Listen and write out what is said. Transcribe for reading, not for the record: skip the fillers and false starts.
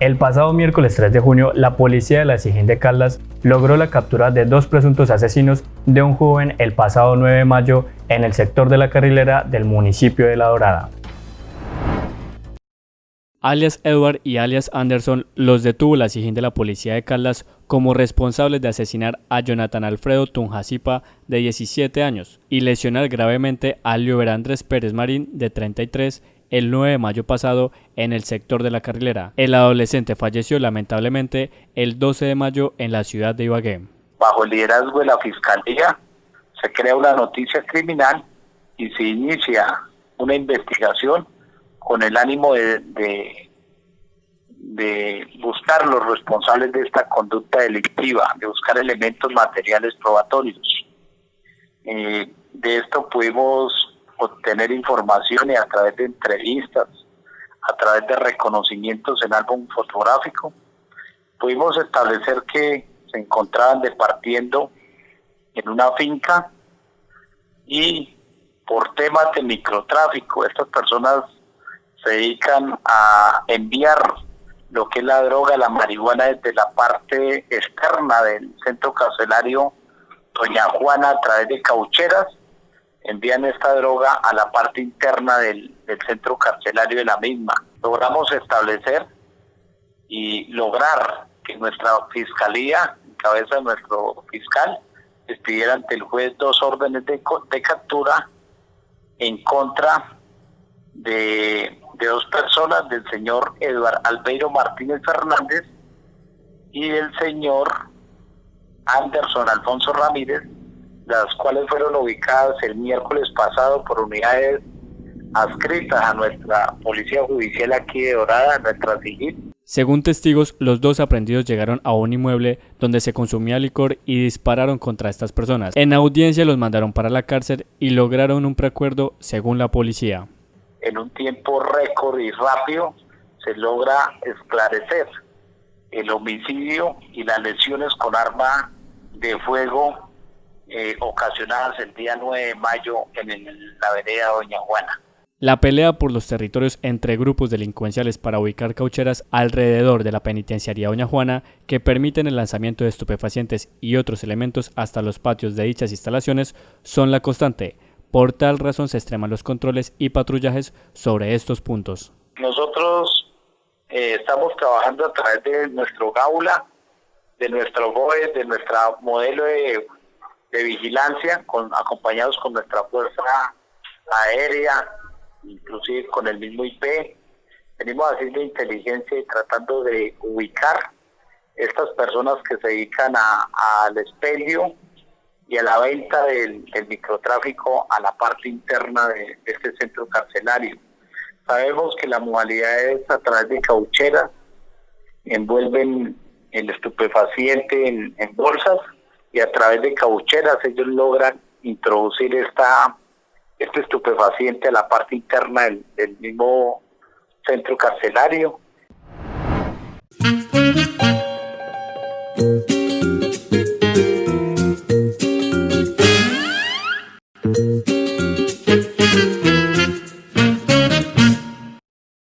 El pasado miércoles 3 de junio, la policía de la SIJIN de Caldas logró la captura de 2 presuntos asesinos de un joven el pasado 9 de mayo en el sector de la Carrilera del municipio de La Dorada. Alias Edward y alias Anderson los detuvo la SIJIN de la policía de Caldas como responsables de asesinar a Jonathan Alfredo Tunja-Zipa, de 17 años, y lesionar gravemente a Liober Andrés Pérez Marín, de 33, el 9 de mayo pasado en el sector de la Carrilera. El adolescente falleció lamentablemente el 12 de mayo en la ciudad de Ibagué. Bajo el liderazgo de la Fiscalía se crea una noticia criminal y se inicia una investigación con el ánimo de buscar los responsables de esta conducta delictiva, de buscar elementos materiales probatorios. De esto pudimos obtener información y a través de entrevistas, a través de reconocimientos en álbum fotográfico, pudimos establecer que se encontraban departiendo en una finca y por temas de microtráfico, estas personas se dedican a enviar lo que es la droga, la marihuana, desde la parte externa del centro carcelario Doña Juana a través de caucheras, envían esta droga a la parte interna del centro carcelario de la misma. Logramos establecer y lograr que nuestra fiscalía, en cabeza de nuestro fiscal, expidiera ante el juez 2 órdenes de captura en contra de 2 personas, del señor Eduardo Albeiro Martínez Fernández y del señor Anderson Alfonso Ramírez, las cuales fueron ubicadas el miércoles pasado por unidades adscritas a nuestra Policía Judicial aquí de Dorada, nuestra SIJIN. Según testigos, los 2 aprehendidos llegaron a un inmueble donde se consumía licor y dispararon contra estas personas. En audiencia los mandaron para la cárcel y lograron un preacuerdo según la policía. En un tiempo récord y rápido se logra esclarecer el homicidio y las lesiones con arma de fuego ocasionadas el día 9 de mayo en la vereda Doña Juana. La pelea por los territorios entre grupos delincuenciales para ubicar caucheras alrededor de la penitenciaría Doña Juana, que permiten el lanzamiento de estupefacientes y otros elementos hasta los patios de dichas instalaciones, son la constante. Por tal razón se extreman los controles y patrullajes sobre estos puntos. Nosotros estamos trabajando a través de nuestro Gaula, de nuestro BOE, de nuestra modelo de vigilancia, acompañados con nuestra fuerza aérea, inclusive con el mismo IP. Venimos haciendo inteligencia y tratando de ubicar estas personas que se dedican al expendio y a la venta del microtráfico a la parte interna de este centro carcelario. Sabemos que la modalidad es a través de caucheras, envuelven el estupefaciente en bolsas y a través de caucheras ellos logran introducir este estupefaciente a la parte interna del mismo centro carcelario.